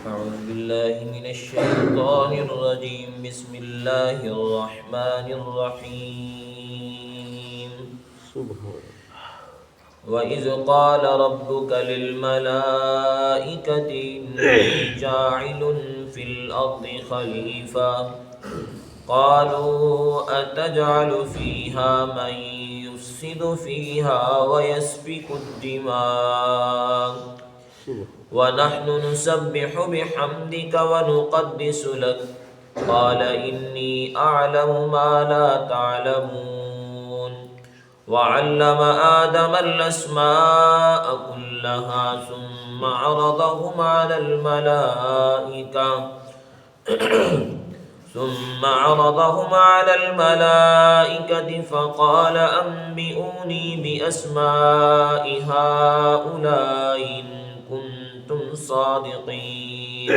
أعوذ بالله من الشيطان الرجيم بسم الله الرحمن الرحيم وإذ قال ربك للملائكة إني جاعل في الأرض خليفة قالوا أتجعل فيها من يفسد فيها ويسفك الدماء ونحن نسبح بحمدك ونقدس لك قال إني أعلم ما لا تعلمون وعلم آدم الأسماء كلها ثم عرضهم على الملائكة فقال أنبئوني بأسماء هؤلاء إن كنتم صادقين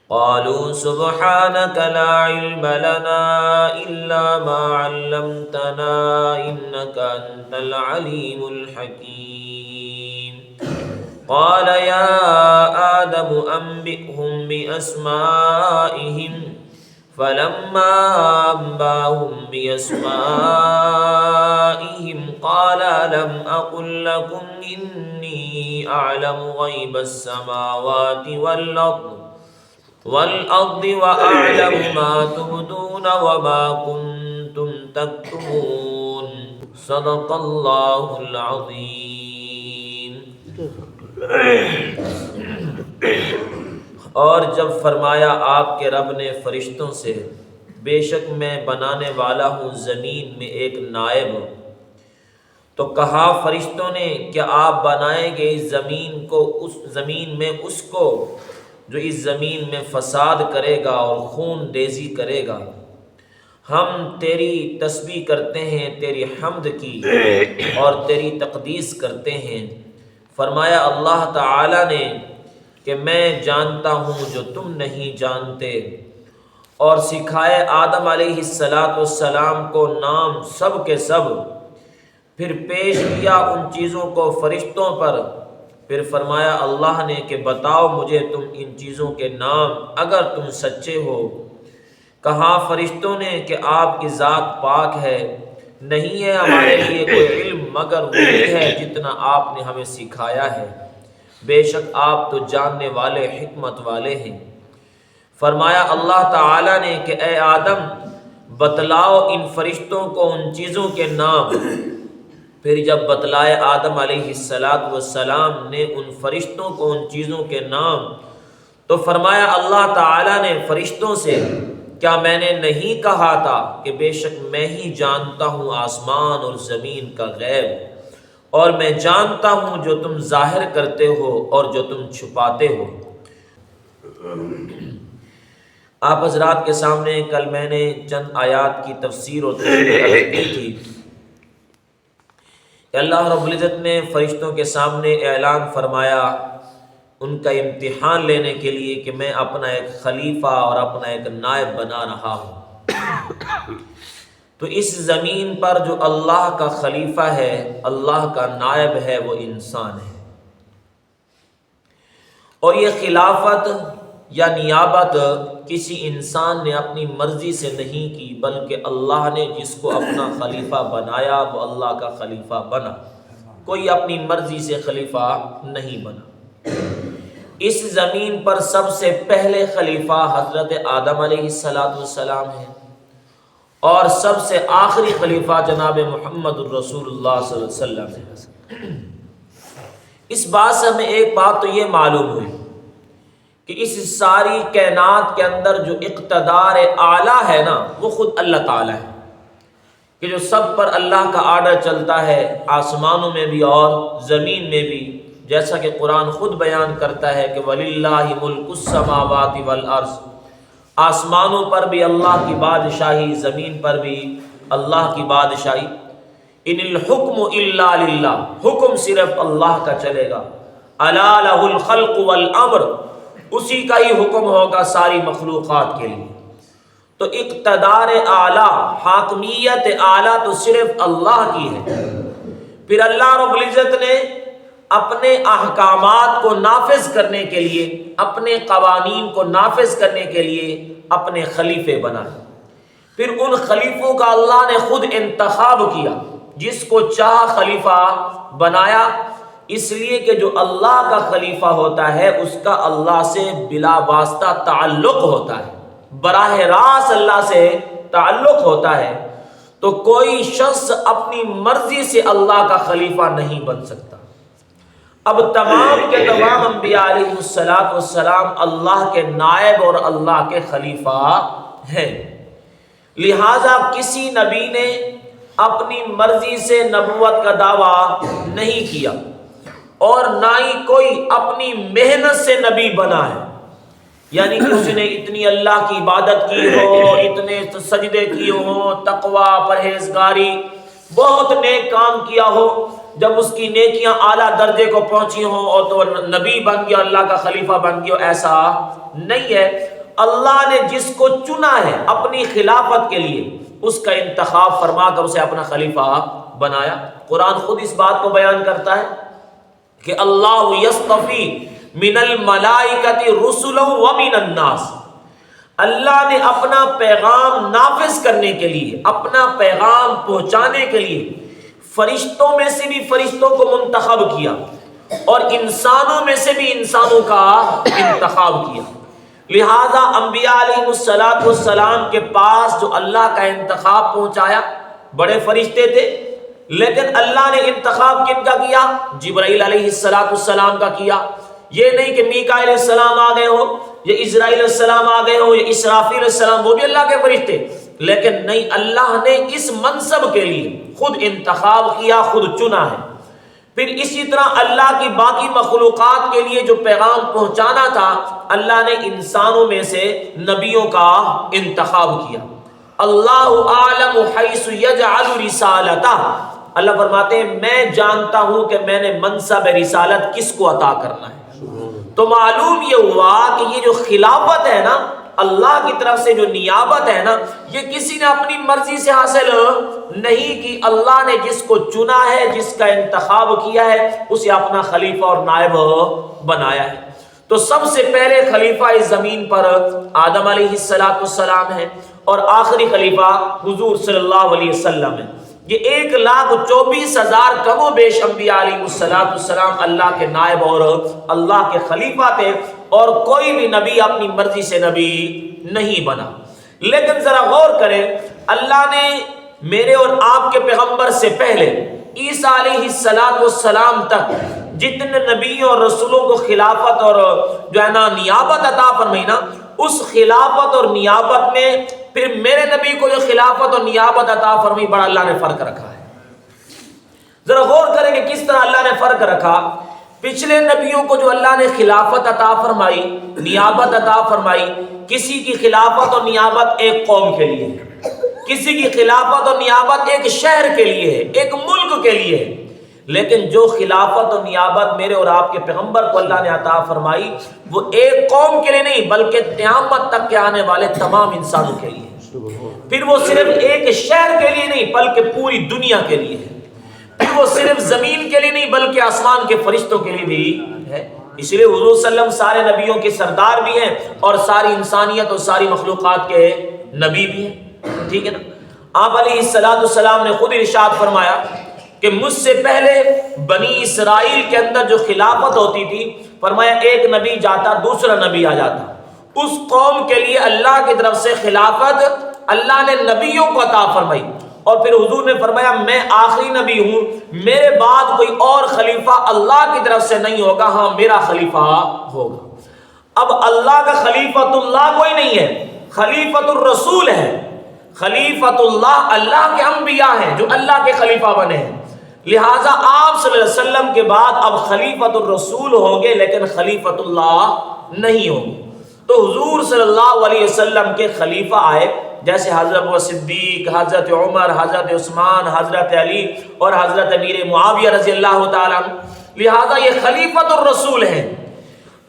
قالوا سبحانك لا علم لنا إلا ما علمتنا إنك أنت العليم الحكيم قال يا آدم أنبئهم بأسمائهم فلما أنباهم بأسمائهم قال ألم أقل لكم إني أعلم غيب السماوات والأرض وأعلم ما تبدون وما كنتم تكتمون صدق الله العظيم. اور جب فرمایا آپ کے رب نے فرشتوں سے بے شک میں بنانے والا ہوں زمین میں ایک نائب، تو کہا فرشتوں نے کیا آپ بنائیں گے اس زمین میں اس کو جو اس زمین میں فساد کرے گا اور خون ریزی کرے گا؟ ہم تیری تسبیح کرتے ہیں، تیری حمد کی اور تیری تقدیس کرتے ہیں۔ فرمایا اللہ تعالی نے کہ میں جانتا ہوں جو تم نہیں جانتے، اور سکھائے آدم علیہ السلام کو نام سب کے سب، پھر پیش کیا ان چیزوں کو فرشتوں پر، پھر فرمایا اللہ نے کہ بتاؤ مجھے تم ان چیزوں کے نام اگر تم سچے ہو۔ کہا فرشتوں نے کہ آپ کی ذات پاک ہے، نہیں ہے ہمارے لیے کوئی علم مگر وہی ہے جتنا آپ نے ہمیں سکھایا ہے، بے شک آپ تو جاننے والے حکمت والے ہیں۔ فرمایا اللہ تعالی نے کہ اے آدم بتلاؤ ان فرشتوں کو ان چیزوں کے نام۔ پھر جب بتلائے آدم علیہ السلام نے ان فرشتوں کو ان چیزوں کے نام، تو فرمایا اللہ تعالی نے فرشتوں سے کیا میں نے نہیں کہا تھا کہ بے شک میں ہی جانتا ہوں آسمان اور زمین کا غیب، اور میں جانتا ہوں جو تم ظاہر کرتے ہو اور جو تم چھپاتے ہو۔ آپ حضرات کے سامنے کل میں نے چند آیات کی تفسیر اور تشریح کی تھی کہ اللہ رب العزت نے فرشتوں کے سامنے اعلان فرمایا ان کا امتحان لینے کے لیے کہ میں اپنا ایک خلیفہ اور اپنا ایک نائب بنا رہا ہوں۔ تو اس زمین پر جو اللہ کا خلیفہ ہے، اللہ کا نائب ہے، وہ انسان ہے، اور یہ خلافت یا نیابت کسی انسان نے اپنی مرضی سے نہیں کی، بلکہ اللہ نے جس کو اپنا خلیفہ بنایا وہ اللہ کا خلیفہ بنا، کوئی اپنی مرضی سے خلیفہ نہیں بنا۔ اس زمین پر سب سے پہلے خلیفہ حضرت آدم علیہ السلام ہیں، اور سب سے آخری خلیفہ جناب محمد الرسول اللہ صلی اللہ علیہ وسلم ہے۔ اس بات سے ہمیں ایک بات تو یہ معلوم ہوئی کہ اس ساری کائنات کے اندر جو اقتدار اعلیٰ ہے نا، وہ خود اللہ تعالیٰ ہے، کہ جو سب پر اللہ کا آرڈر چلتا ہے، آسمانوں میں بھی اور زمین میں بھی، جیسا کہ قرآن خود بیان کرتا ہے کہ وَلِلَّهِ مُلْكُ السَّمَاوَاتِ وَالْأَرْضِ، آسمانوں پر بھی اللہ کی بادشاہی، زمین پر بھی اللہ کی بادشاہی۔ ان الحکم الا للہ، حکم صرف اللہ کا چلے گا۔ الا لہ الخلق والامر، اسی کا ہی حکم ہوگا ساری مخلوقات کے لیے۔ تو اقتدار اعلیٰ، حاکمیت اعلیٰ تو صرف اللہ کی ہے۔ پھر اللہ رب العزت نے اپنے احکامات کو نافذ کرنے کے لیے، اپنے قوانین کو نافذ کرنے کے لیے اپنے خلیفے بنائے۔ پھر ان خلیفوں کا اللہ نے خود انتخاب کیا، جس کو چاہا خلیفہ بنایا، اس لیے کہ جو اللہ کا خلیفہ ہوتا ہے اس کا اللہ سے بلا واسطہ تعلق ہوتا ہے، براہ راست اللہ سے تعلق ہوتا ہے۔ تو کوئی شخص اپنی مرضی سے اللہ کا خلیفہ نہیں بن سکتا۔ اب تمام کے تمام انبیاء علیہ السلام اللہ کے نائب اور اللہ کے خلیفہ ہیں، لہذا کسی نبی نے اپنی مرضی سے نبوت کا دعویٰ نہیں کیا، اور نہ ہی کوئی اپنی محنت سے نبی بنا ہے، یعنی کہ اس نے اتنی اللہ کی عبادت کی ہو، اتنے سجدے کیے ہوں، تقوی، پرہیزگاری، بہت نیک کام کیا ہو، جب اس کی نیکیاں اعلیٰ درجے کو پہنچی ہوں اور تو نبی بن گیا، اللہ کا خلیفہ بن گیا، ایسا نہیں ہے۔ اللہ نے جس کو چنا ہے اپنی خلافت کے لیے، اس کا انتخاب فرما کر اسے اپنا خلیفہ بنایا۔ قرآن خود اس بات کو بیان کرتا ہے کہ اللہ یصطفی من الملائکۃ رسلا ومن الناس، اللہ نے اپنا پیغام نافذ کرنے کے لیے، اپنا پیغام پہنچانے کے لیے فرشتوں میں سے بھی فرشتوں کو منتخب کیا، اور انسانوں میں سے بھی انسانوں کا انتخاب کیا۔ لہذا انبیاء علیہ السلام کے پاس جو اللہ کا انتخاب پہنچایا، بڑے فرشتے تھے، لیکن اللہ نے انتخاب کن کا کیا؟ جبرائیل علیہ السلام کا کیا۔ یہ نہیں کہ میکائیل علیہ السلام آ گئے ہو، یا اسرائیل علیہ السلام آ گئے ہو، یا اسرافیل علیہ السلام، وہ بھی اللہ کے فرشتے، لیکن نہیں، اللہ نے اس منصب کے لیے خود انتخاب کیا، خود چنا ہے۔ پھر اسی طرح اللہ کی باقی مخلوقات کے لیے جو پیغام پہنچانا تھا، اللہ نے انسانوں میں سے نبیوں کا انتخاب کیا۔ اللہ اعلم حیث یجعل رسالتہ، اللہ فرماتے ہیں میں جانتا ہوں کہ میں نے منصب رسالت کس کو عطا کرنا ہے۔ تو معلوم یہ ہوا کہ یہ جو خلافت ہے نا، اللہ کی طرف سے جو نیابت ہے نا، یہ کسی نے اپنی مرضی سے حاصل نہیں کی، اللہ نے جس کو چنا ہے، جس کا انتخاب کیا ہے، اسے اپنا خلیفہ اور نائب بنایا ہے۔ تو سب سے پہلے خلیفہ اس زمین پر آدم علیہ السلام ہے، اور آخری خلیفہ حضور صلی اللہ علیہ وسلم ہے۔ یہ 1,24,000 کم و بیش انبیاء علیہ السلام اللہ کے نائب اور اللہ کے خلیفہ تھے، اور کوئی بھی نبی اپنی مرضی سے نبی نہیں بنا۔ لیکن ذرا غور کریں، اللہ نے میرے اور آپ کے پیغمبر سے پہلے عیسیٰ علیہ السلام تک جتنے نبیوں اور رسولوں کو خلافت اور جو ہے نا نیابت عطا فرمائی نا، اس خلافت اور نیابت میں پھر میرے نبی کو جو خلافت اور نیابت عطا فرمائی، بڑا اللہ نے فرق رکھا ہے۔ ذرا غور کریں کہ کس طرح اللہ نے فرق رکھا۔ پچھلے نبیوں کو جو اللہ نے خلافت عطا فرمائی، نیابت عطا فرمائی، کسی کی خلافت اور نیابت ایک قوم کے لیے ہے، کسی کی خلافت اور نیابت ایک شہر کے لیے ہے، ایک ملک کے لیے ہے، لیکن جو خلافت اور نیابت میرے اور آپ کے پیغمبر کو اللہ نے عطا فرمائی، وہ ایک قوم کے لیے نہیں بلکہ قیامت تک کے آنے والے تمام انسانوں کے لیے ہے۔ پھر وہ صرف ایک شہر کے لیے نہیں بلکہ پوری دنیا کے لیے ہے۔ پھر وہ صرف زمین کے لیے نہیں بلکہ آسمان کے فرشتوں کے لیے بھی ہے۔ اس لیے حضور صلی اللہ علیہ وسلم سارے نبیوں کے سردار بھی ہیں، اور ساری انسانیت اور ساری مخلوقات کے نبی بھی ہیں، ٹھیک ہے نا۔ آپ علیہ السلام نے خود ارشاد فرمایا کہ مجھ سے پہلے بنی اسرائیل کے اندر جو خلافت ہوتی تھی، فرمایا ایک نبی جاتا دوسرا نبی آ جاتا، اس قوم کے لیے اللہ کی طرف سے خلافت اللہ نے نبیوں کو عطا فرمائی، اور پھر حضور نے فرمایا میں آخری نبی ہوں، میرے بعد کوئی اور خلیفہ اللہ کی طرف سے نہیں ہوگا، ہاں میرا خلیفہ ہوگا۔ اب اللہ کا خلیفۃ اللہ کوئی نہیں ہے، خلیفۃ الرسول ہے۔ خلیفۃ اللہ اللہ کے انبیاء ہیں جو اللہ کے خلیفہ بنے ہیں، لہٰذا آپ صلی اللہ علیہ وسلم کے بعد اب خلیفۃ الرسول ہوں گے لیکن خلیفۃ اللہ نہیں ہوں گے۔ تو حضور صلی اللہ علیہ وسلم کے خلیفہ آئے، جیسے حضرت ابو صدیق، حضرت عمر، حضرت عثمان، حضرت علی اور حضرت امیر معاویہ رضی اللہ تعالیٰ عنہ، لہٰذا یہ خلیفۃ الرسول ہیں۔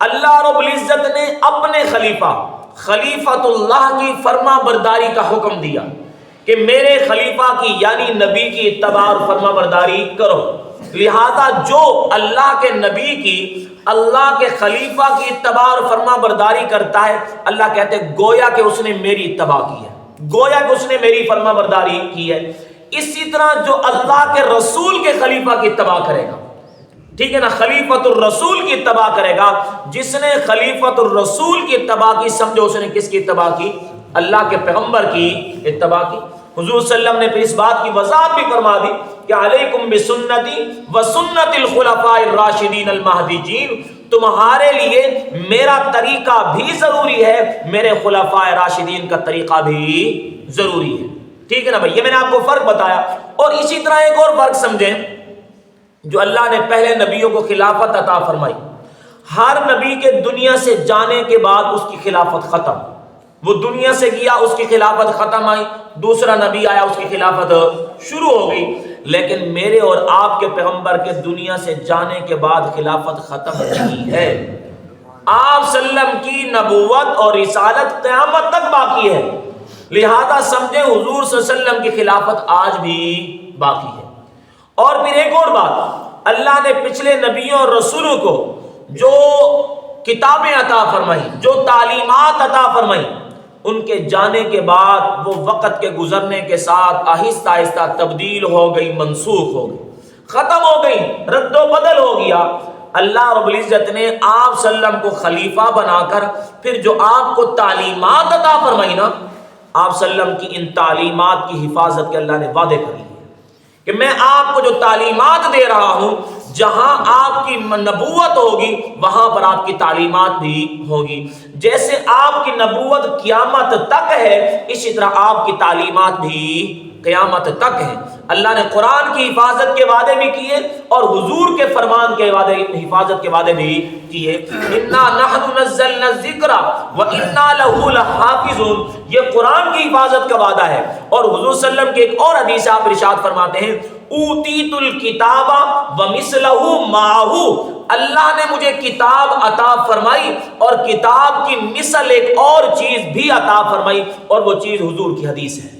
اللہ رب العزت نے اپنے خلیفۃ اللہ کی فرما برداری کا حکم دیا کہ میرے خلیفہ کی یعنی نبی کی اتباع اور فرما برداری کرو۔ لہذا جو اللہ کے نبی کی، اللہ کے خلیفہ کی اتباع اور فرما برداری کرتا ہے، اللہ کہتے ہیں گویا کہ اس نے میری اتباع کی ہے، گویا کہ اس نے میری فرما برداری کی ہے۔ اسی طرح جو اللہ کے رسول کے خلیفہ کی اتباع کرے گا، ٹھیک ہے نا، خلیفۃ الرسول کی اتباع کرے گا، جس نے خلیفۃ الرسول کی اتباع کی، سمجھو اس نے کس کی اتباع کی؟ اللہ کے پیغمبر کی اتباع کی۔ حضور صلی اللہ علیہ وسلم نے پھر اس بات کی وضاحت بھی فرما دی کہ علیکم بسنتی وسنت الخلفاء الراشدین المہدیین، تمہارے لیے میرا طریقہ بھی ضروری ہے، میرے خلفاء راشدین کا طریقہ بھی ضروری ہے، ٹھیک ہے نا بھائی، یہ میں نے آپ کو فرق بتایا۔ اور اسی طرح ایک اور فرق سمجھیں، جو اللہ نے پہلے نبیوں کو خلافت عطا فرمائی، ہر نبی کے دنیا سے جانے کے بعد اس کی خلافت ختم، وہ دنیا سے گیا اس کی خلافت ختم آئی، دوسرا نبی آیا اس کی خلافت شروع ہو گئی، لیکن میرے اور آپ کے پیغمبر کے دنیا سے جانے کے بعد خلافت ختم نہیں ہے۔ آپ صلی اللہ علیہ وسلم کی نبوت اور رسالت قیامت تک باقی ہے، لہذا سمجھیں حضور صلی اللہ علیہ وسلم کی خلافت آج بھی باقی ہے۔ اور پھر ایک اور بات، اللہ نے پچھلے نبیوں اور رسولوں کو جو کتابیں عطا فرمائی، جو تعلیمات عطا فرمائی، ان کے جانے کے بعد وہ وقت کے گزرنے کے ساتھ آہستہ آہستہ تبدیل ہو گئی، منسوخ ہو گئی، ختم ہو گئی، رد و بدل ہو گیا۔ اللہ رب العزت نے آپ صلی اللہ علیہ وسلم کو خلیفہ بنا کر پھر جو آپ کو تعلیمات عطا فرمائی نا، آپ صلی اللہ علیہ وسلم کی ان تعلیمات کی حفاظت کے اللہ نے وعدے کر لیے کہ میں آپ کو جو تعلیمات دے رہا ہوں، جہاں آپ کی نبوت ہوگی وہاں پر آپ کی تعلیمات بھی ہوگی۔ جیسے آپ کی نبوت قیامت تک ہے، اسی طرح آپ کی تعلیمات بھی قیامت تک ہے۔ اللہ نے قرآن کی حفاظت کے وعدے بھی کیے اور حضور کے فرمان کے وعدے، حفاظت کے وعدے بھی کیے۔ انا نحن نزلنا الذکر وانا له لحافظون، یہ قرآن کی حفاظت کا وعدہ ہے۔ اور حضور صلی اللہ علیہ وسلم کی ایک اور حدیث آپ ارشاد فرماتے ہیں، اوتیت الکتاب ومثلہ معہ، اللہ نے مجھے کتاب عطا فرمائی اور کتاب کی مثل ایک اور چیز بھی عطا فرمائی، اور وہ چیز حضور کی حدیث ہے۔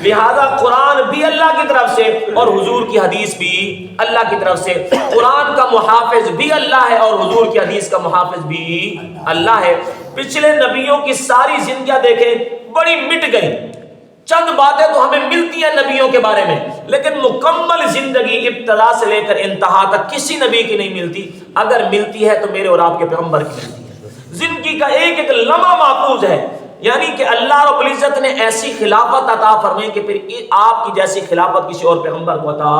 لہذا قرآن بھی اللہ کی طرف سے اور حضور کی حدیث بھی اللہ کی طرف سے، قرآن کا محافظ بھی اللہ ہے اور حضور کی حدیث کا محافظ بھی اللہ ہے۔ پچھلے نبیوں کی ساری زندگیاں دیکھیں، بڑی مٹ گئی، چند باتیں تو ہمیں ملتی ہیں نبیوں کے بارے میں، لیکن مکمل زندگی ابتدا سے لے کر انتہا تک کسی نبی کی نہیں ملتی۔ اگر ملتی ہے تو میرے اور آپ کے پیغمبر کی ملتی ہے۔ زندگی کا ایک ایک لمحہ محفوظ ہے، یعنی کہ اللہ رب العزت نے ایسی خلافت عطا فرمائی کہ پھر آپ کی جیسی خلافت کسی اور پیغمبر کو عطا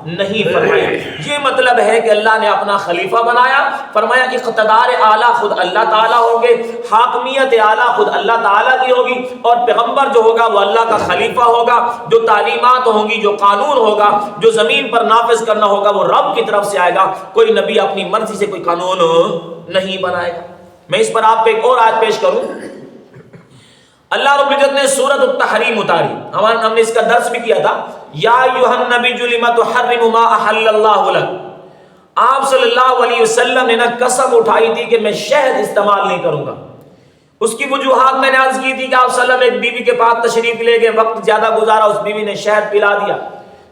نہیں فرمائی۔ یہ مطلب ہے کہ اللہ نے اپنا خلیفہ بنایا، فرمایا کہ اقتدار اعلیٰ خود اللہ تعالیٰ ہوں گے، حاکمیت اعلیٰ خود اللہ تعالیٰ کی ہوگی، اور پیغمبر جو ہوگا وہ اللہ کا خلیفہ ہوگا، جو تعلیمات ہوں گی، جو قانون ہوگا، جو زمین پر نافذ کرنا ہوگا وہ رب کی طرف سے آئے گا۔ کوئی نبی اپنی مرضی سے کوئی قانون نہیں بنائے گا۔ میں اس پر آپ کو ایک اور آیت پیش کروں۔ اللہ رب العزت نے سورۃ التحریم اتاری، ہم نے اس کا درس بھی کیا تھا، یا ایھا النبی لم تحرم ما احل اللہ لک۔ آپ صلی اللہ علیہ وسلم نے قسم اٹھائی تھی کہ میں شہد استعمال نہیں کروں گا۔ اس کی وجوہات میں نے عرض کی تھی کہ آپ صلی اللہ علیہ وسلم ایک بیوی کے پاس تشریف لے گئے، وقت زیادہ گزارا، اس بیوی نے شہد پلا دیا۔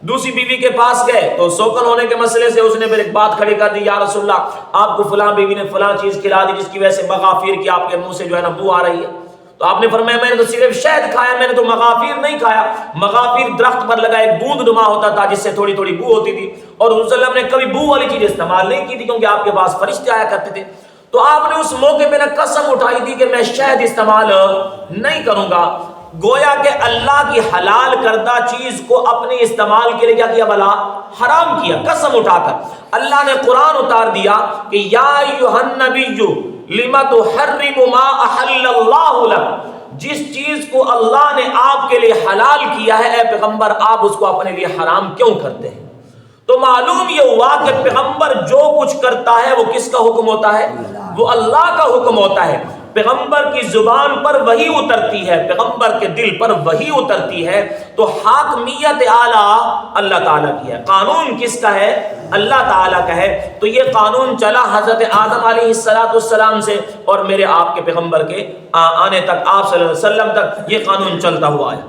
دوسری بیوی کے پاس گئے تو سوکن ہونے کے مسئلے سے اس نے پھر ایک بات کھڑی کر دی، یا رسول اللہ آپ کو فلاں بیوی نے فلاں چیز کھلا دی جس کی وجہ سے مغافیر کی آپ کے منہ سے جو ہے نا بو آ رہی ہے۔ تو آپ نے فرمایا میں نے تو صرف شہد کھایا، میں نے تو مغافیر نہیں کھایا۔ مغافیر درخت پر لگا ایک بوند نما ہوتا تھا جس سے تھوڑی تھوڑی بو ہوتی تھی، اور حضور صلی اللہ علیہ وسلم نے کبھی بو والی چیز استعمال نہیں کی تھی کیونکہ آپ کے پاس فرشتے آیا کرتے تھے۔ تو آپ نے اس موقع پہ قسم اٹھائی تھی کہ میں شہد استعمال نہیں کروں گا۔ گویا کہ اللہ کی حلال کردہ چیز کو اپنے استعمال کے لیے کیا کیا؟ بلا حرام کیا، قسم اٹھا کر۔ اللہ نے قرآن اتار دیا کہ یا ایھا النبی لم تحرم ما احل اللہ لک، جس چیز کو اللہ نے آپ کے لیے حلال کیا ہے اے پیغمبر آپ اس کو اپنے لیے حرام کیوں کرتے ہیں؟ تو معلوم یہ ہوا کہ پیغمبر جو کچھ کرتا ہے وہ کس کا حکم ہوتا ہے؟ وہ اللہ کا حکم ہوتا ہے۔ پیغمبر کی زبان پر وحی اترتی ہے، پیغمبر کے دل پر وحی اترتی ہے، تو حاکمیت اعلیٰ اللہ تعالیٰ کی ہے، قانون کس کا ہے؟ اللہ تعالیٰ کا ہے۔ تو یہ قانون چلا حضرت آدم علیہ السلام سے اور میرے آپ کے پیغمبر کے آنے تک، آپ صلی اللہ علیہ وسلم تک یہ قانون چلتا ہوا ہے۔